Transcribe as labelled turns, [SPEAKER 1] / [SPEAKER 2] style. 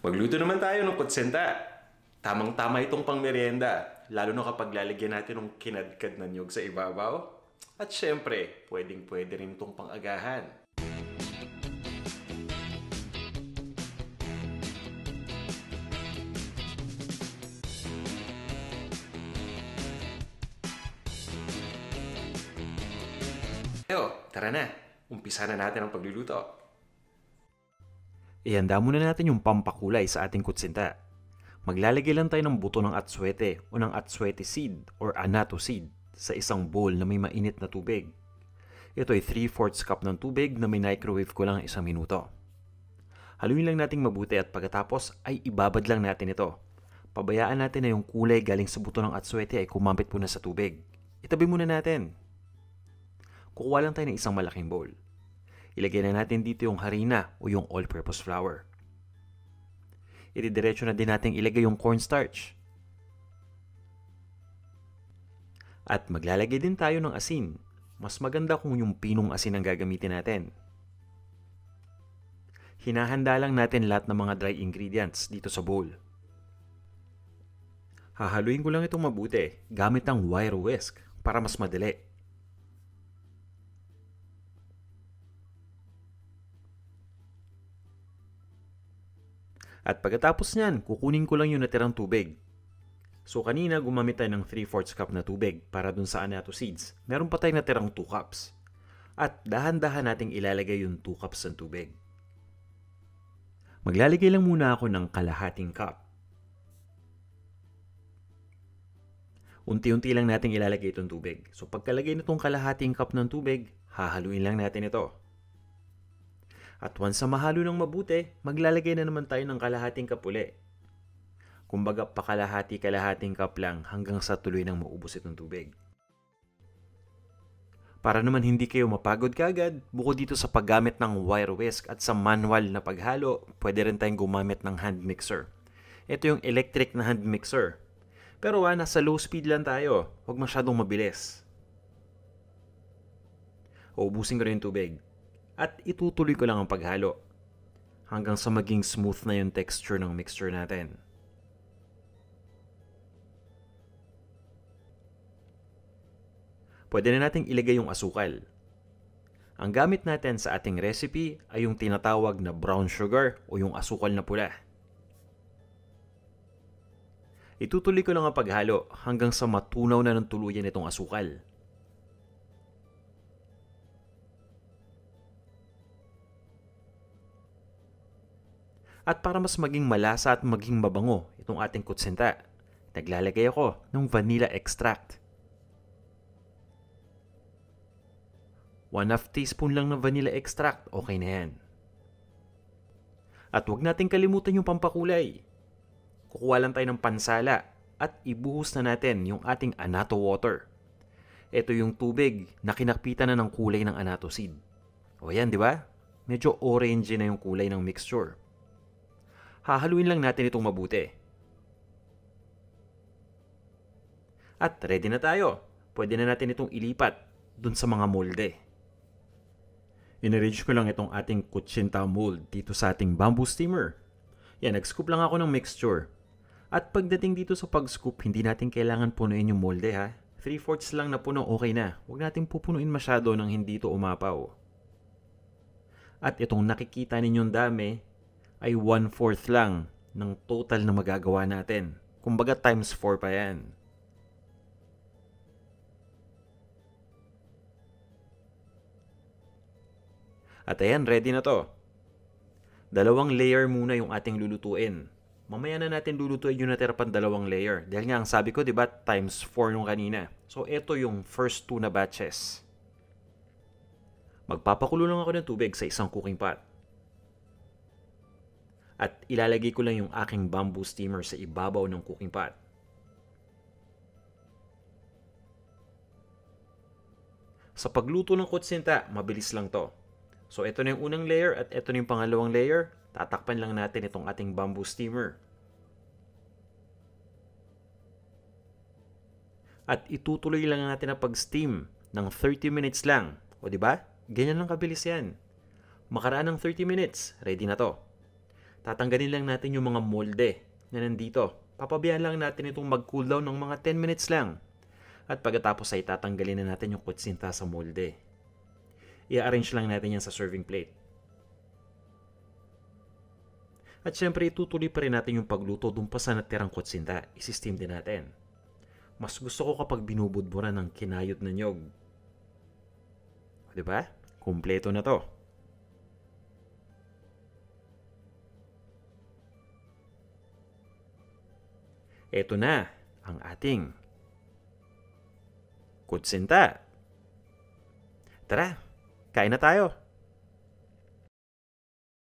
[SPEAKER 1] Magluto naman tayo ng kutsenta. Tamang-tama itong pangmeryenda, lalo na kapag lalagyan natin ng kinadkad na niyog sa ibabaw. At syempre, pwedeng-pwede rin itong pang-agahan. Tara na, umpisa na natin ang pagluluto.
[SPEAKER 2] Ihanda muna natin yung pampakulay sa ating kutsinta. Maglalagay lang tayo ng buto ng atswete o ng atswete seed or anato seed sa isang bowl na may mainit na tubig. Ito ay 3/4 cup ng tubig na may microwave ko lang 1 minuto. Haluin lang nating mabuti at pagkatapos ay ibabad lang natin ito. Pabayaan natin na yung kulay galing sa buto ng atswete ay kumapit muna sa tubig. Itabi muna natin. Kukuha lang tayo ng isang malaking bowl. Ilagay na natin dito yung harina o yung all-purpose flour. Ididiretso na din natin ilagay yung cornstarch. At maglalagay din tayo ng asin. Mas maganda kung yung pinong asin ang gagamitin natin. Hinahanda lang natin lahat ng mga dry ingredients dito sa bowl. Hahaluin ko lang itong mabuti gamit ang wire whisk para mas madali. At pagkatapos niyan, kukunin ko lang yung natirang tubig. So kanina gumamit tayo ng 3/4 cup na tubig para dun sa anato seeds. Meron pa tayong natirang 2 cups. At dahan-dahan nating ilalagay yung 2 cups ng tubig. Maglalagay lang muna ako ng kalahating cup. Unti-unti lang nating ilalagay itong tubig. So pagkalagay nitong kalahating cup ng tubig, hahaluin lang natin ito. At once na mahalo ng mabuti, maglalagay na naman tayo ng kalahating cup uli. Kumbaga pakalahati-kalahating cup lang hanggang sa tuloy nang maubos itong tubig. Para naman hindi kayo mapagod kaagad, bukod dito sa paggamit ng wire whisk at sa manual na paghalo, pwede rin tayong gumamit ng hand mixer. Ito yung electric na hand mixer. Pero nasa low speed lang tayo, huwag masyadong mabilis. Uubusin ko rin yung tubig. At itutuloy ko lang ang paghalo hanggang sa maging smooth na yung texture ng mixture natin. Pwede na nating ilagay yung asukal. Ang gamit natin sa ating recipe ay yung tinatawag na brown sugar o yung asukal na pula. Itutuloy ko lang ang paghalo hanggang sa matunaw na ng tuluyan itong asukal. At para mas maging malasa at maging mabango itong ating kutsinta, naglalagay ako ng vanilla extract. 1/2 teaspoon lang ng vanilla extract, okay na yan. At huwag natin kalimutan yung pampakulay. Kukuha lang tayo ng pansala at ibuhos na natin yung ating anato water. Ito yung tubig na kinakpitan na ng kulay ng anato seed. O yan, di ba? Medyo orange na yung kulay ng mixture. Hahaluin lang natin itong mabuti. At ready na tayo. Pwede na natin itong ilipat dun sa mga molde. In-arrange ko lang itong ating kutsinta mold dito sa ating bamboo steamer. Yan, nag-scoop lang ako ng mixture. At pagdating dito sa pag-scoop, hindi natin kailangan punuin yung molde ha. 3/4 lang na puno, okay na. Huwag natin pupunuin masyado nang hindi ito umapaw. At itong nakikita ninyong dami ay 1/4 lang ng total na magagawa natin. Kumbaga times 4 pa yan. At ayan, ready na to. 2 layer muna yung ating lulutuin. Mamaya na natin lulutuin yung natira pang 2 layer. Dahil nga ang sabi ko, diba, times 4 nung kanina. So ito yung first 2 na batches. Magpapakulo lang ako ng tubig sa isang cooking pot. At ilalagay ko lang yung aking bamboo steamer sa ibabaw ng cooking pot. Sa pagluto ng kutsinta, mabilis lang to. So ito na yung unang layer at ito na yung pangalawang layer. Tatakpan lang natin itong ating bamboo steamer. At itutuloy lang natin ang pag-steam ng 30 minutes lang. O di ba? Ganyan lang kabilis yan. Makaraan ng 30 minutes, ready na to. Tatanggalin lang natin yung mga molde na nandito. Papabayaan lang natin itong mag-cool down ng mga 10 minutes lang. At pagkatapos ay tatanggalin na natin yung kutsinta sa molde. I-arrange lang natin yan sa serving plate. At syempre itutuloy pa rin natin yung pagluto dun pa sa natirang kutsinta. Isi-steam din natin. Mas gusto ko kapag binubudburan ng kinayod na niyog. Diba? Kumpleto na to. Ito na ang ating kutsinta. Tara, kain na tayo.